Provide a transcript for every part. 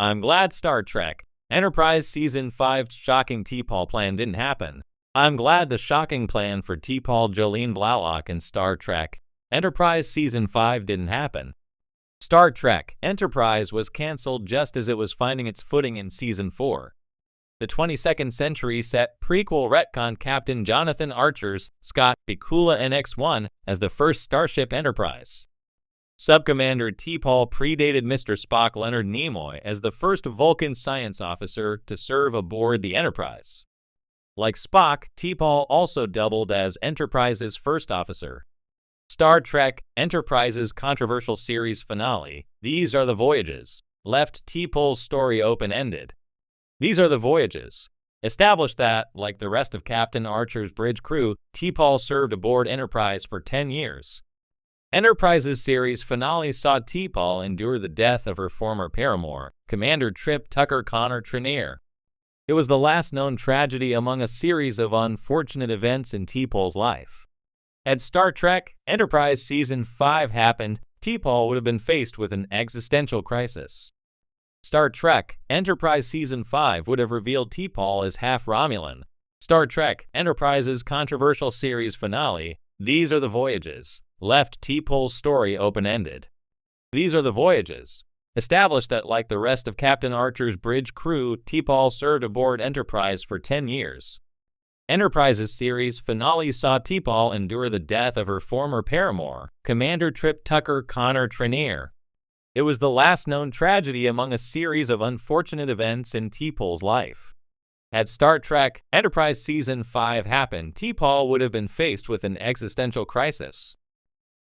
I'm glad Star Trek Enterprise Season 5's shocking T'Pol plan didn't happen. I'm glad the shocking plan for T'Pol Jolene Blalock in Star Trek Enterprise Season 5 didn't happen. Star Trek Enterprise was cancelled just as it was finding its footing in Season 4. The 22nd Century set prequel retconned Captain Jonathan Archer's Scott Bakula NX-1 as the first Starship Enterprise. Subcommander T'Pol predated Mr. Spock Leonard Nimoy as the first Vulcan science officer to serve aboard the Enterprise. Like Spock, T'Pol also doubled as Enterprise's first officer. Star Trek Enterprise's controversial series finale, These Are the Voyages, left T'Pol's story open-ended. These are the voyages. Established that, like the rest of Captain Archer's bridge crew, T'Pol served aboard Enterprise for 10 years. Enterprise's series finale saw T'Pol endure the death of her former paramour, Commander Trip Tucker Connor Trenier. It was the last known tragedy among a series of unfortunate events in T'Pol's life. Had Star Trek Enterprise Season 5 happened, T'Pol would have been faced with an existential crisis. Star Trek Enterprise Season 5 would have revealed T'Pol as half Romulan. Star Trek Enterprise's controversial series finale, These Are the Voyages, left T'Pol's story open-ended. These Are the Voyages established that, like the rest of Captain Archer's bridge crew, T'Pol served aboard Enterprise for 10 years. Enterprise's series finale saw T'Pol endure the death of her former paramour, Commander Trip Tucker Connor Trenier. It was the last known tragedy among a series of unfortunate events in T'Pol's life. Had Star Trek Enterprise Season 5 happened, T'Pol would have been faced with an existential crisis.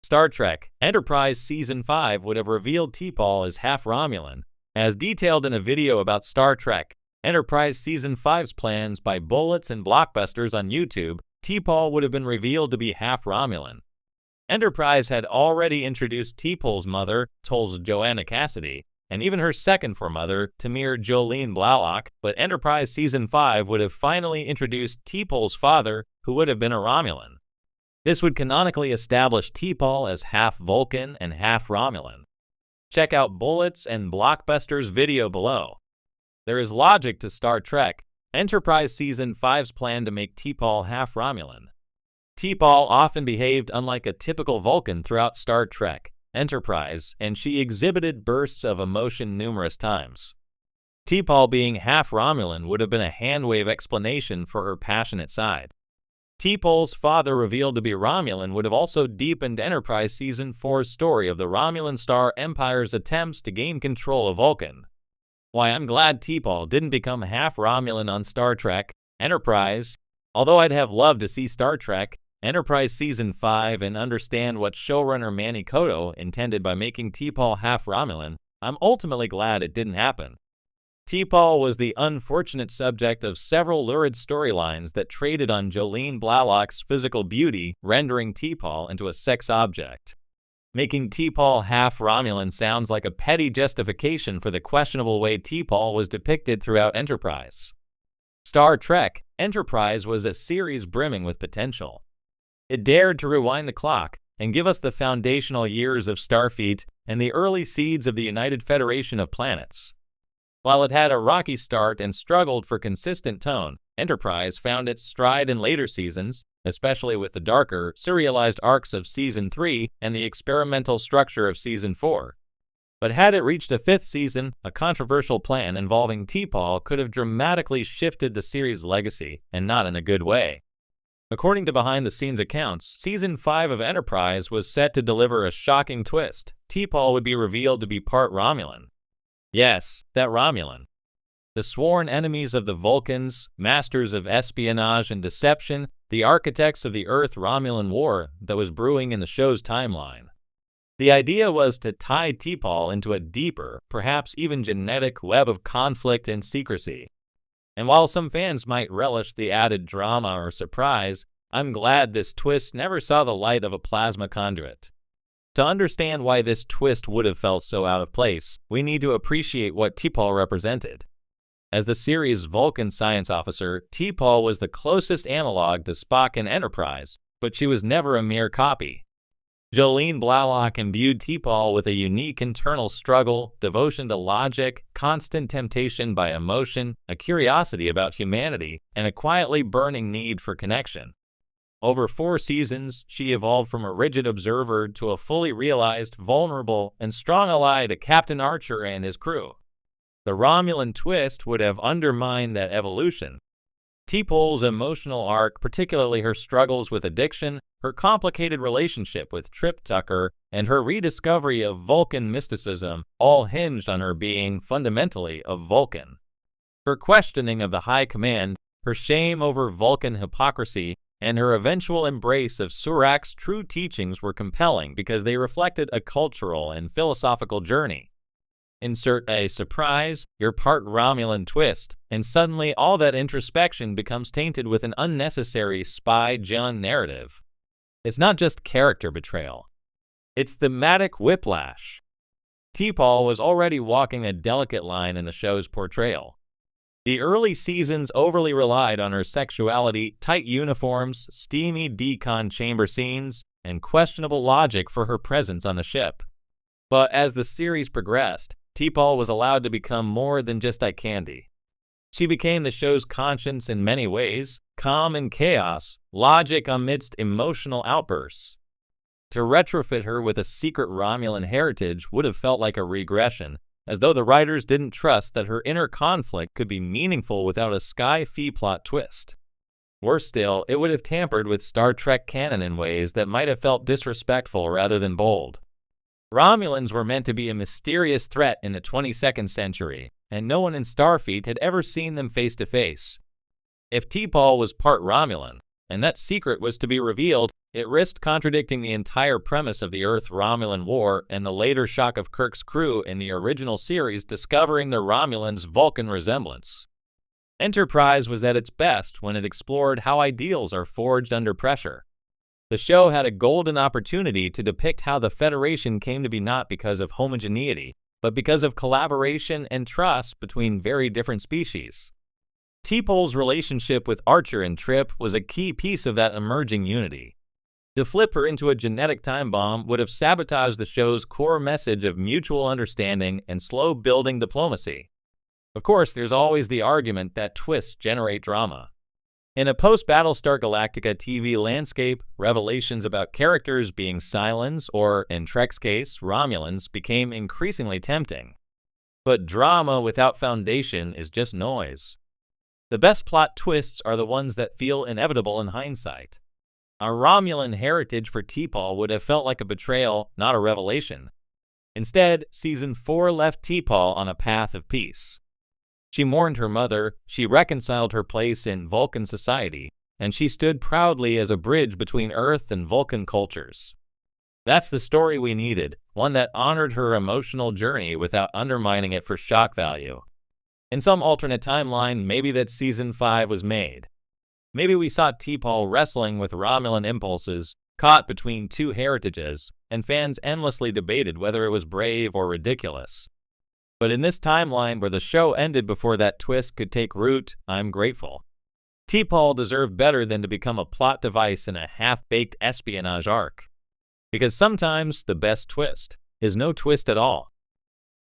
Star Trek Enterprise Season 5 would have revealed T'Pol as half Romulan, as detailed in a video about Star Trek Enterprise Season 5's plans by Bullets and Blockbusters on YouTube. T'Pol would have been revealed to be half Romulan. Enterprise had already introduced T'Pol's mother, Tol's Joanna Cassidy, and even her second foremother, Tamir Jolene Blalock, but Enterprise Season 5 would have finally introduced T'Pol's father, who would have been a Romulan. This would canonically establish T'Pol as half Vulcan and half Romulan. Check out Bullets and Blockbusters video below. There is logic to Star Trek Enterprise Season 5's plan to make T'Pol half Romulan. T'Pol often behaved unlike a typical Vulcan throughout Star Trek Enterprise, and she exhibited bursts of emotion numerous times. T'Pol being half Romulan would have been a hand-wave explanation for her passionate side. T'Pol's father, revealed to be Romulan, would have also deepened Enterprise Season 4's story of the Romulan Star Empire's attempts to gain control of Vulcan. Why, I'm glad T'Pol didn't become half Romulan on Star Trek Enterprise. Although I'd have loved to see Star Trek Enterprise Season 5 and understand what showrunner Manny Coto intended by making T'Pol half Romulan, I'm ultimately glad it didn't happen. T'Pol was the unfortunate subject of several lurid storylines that traded on Jolene Blalock's physical beauty, rendering T'Pol into a sex object. Making T'Pol half Romulan sounds like a petty justification for the questionable way T'Pol was depicted throughout Enterprise. Star Trek Enterprise was a series brimming with potential. It dared to rewind the clock and give us the foundational years of Starfleet and the early seeds of the United Federation of Planets. While it had a rocky start and struggled for consistent tone, Enterprise found its stride in later seasons, especially with the darker, serialized arcs of Season 3 and the experimental structure of Season 4. But had it reached a fifth season, a controversial plan involving T'Pol could have dramatically shifted the series' legacy, and not in a good way. According to behind-the-scenes accounts, Season 5 of Enterprise was set to deliver a shocking twist. T'Pol would be revealed to be part Romulan. Yes, that Romulan. The sworn enemies of the Vulcans, masters of espionage and deception, the architects of the Earth-Romulan War that was brewing in the show's timeline. The idea was to tie T'Pol into a deeper, perhaps even genetic web of conflict and secrecy. And while some fans might relish the added drama or surprise, I'm glad this twist never saw the light of a plasma conduit. To understand why this twist would have felt so out of place, we need to appreciate what T'Pol represented. As the series' Vulcan science officer, T'Pol was the closest analog to Spock in Enterprise, but she was never a mere copy. Jolene Blalock imbued T'Pol with a unique internal struggle, devotion to logic, constant temptation by emotion, a curiosity about humanity, and a quietly burning need for connection. Over 4 seasons, she evolved from a rigid observer to a fully realized, vulnerable, and strong ally to Captain Archer and his crew. The Romulan twist would have undermined that evolution. T'Pol's emotional arc, particularly her struggles with addiction, her complicated relationship with Trip Tucker, and her rediscovery of Vulcan mysticism, all hinged on her being fundamentally a Vulcan. Her questioning of the High Command, her shame over Vulcan hypocrisy, and her eventual embrace of Surak's true teachings were compelling because they reflected a cultural and philosophical journey. Insert a surprise, you're part Romulan twist, and suddenly all that introspection becomes tainted with an unnecessary spy John narrative. It's not just character betrayal. It's thematic whiplash. T'Pol was already walking a delicate line in the show's portrayal. The early seasons overly relied on her sexuality, tight uniforms, steamy decon chamber scenes, and questionable logic for her presence on the ship. But as the series progressed, T'Pol was allowed to become more than just eye candy. She became the show's conscience in many ways, calm in chaos, logic amidst emotional outbursts. To retrofit her with a secret Romulan heritage would have felt like a regression, as though the writers didn't trust that her inner conflict could be meaningful without a Sky-Fi plot twist. Worse still, it would have tampered with Star Trek canon in ways that might have felt disrespectful rather than bold. Romulans were meant to be a mysterious threat in the 22nd century, and no one in Starfleet had ever seen them face to face. If T'Pol was part Romulan, and that secret was to be revealed, it risked contradicting the entire premise of the Earth-Romulan War and the later shock of Kirk's crew in the original series discovering the Romulans' Vulcan resemblance. Enterprise was at its best when it explored how ideals are forged under pressure. The show had a golden opportunity to depict how the Federation came to be not because of homogeneity, but because of collaboration and trust between very different species. T'Pol's relationship with Archer and Trip was a key piece of that emerging unity. To flip her into a genetic time bomb would have sabotaged the show's core message of mutual understanding and slow-building diplomacy. Of course, there's always the argument that twists generate drama. In a post-Battlestar Galactica TV landscape, revelations about characters being Cylons, or, in Trek's case, Romulans, became increasingly tempting. But drama without foundation is just noise. The best plot twists are the ones that feel inevitable in hindsight. A Romulan heritage for T'Pol would have felt like a betrayal, not a revelation. Instead, Season 4 left T'Pol on a path of peace. She mourned her mother, she reconciled her place in Vulcan society, and she stood proudly as a bridge between Earth and Vulcan cultures. That's the story we needed, one that honored her emotional journey without undermining it for shock value. In some alternate timeline, maybe that Season 5 was made. Maybe we saw T'Pol wrestling with Romulan impulses, caught between two heritages, and fans endlessly debated whether it was brave or ridiculous. But in this timeline where the show ended before that twist could take root, I'm grateful. T'Pol deserved better than to become a plot device in a half-baked espionage arc. Because sometimes the best twist is no twist at all.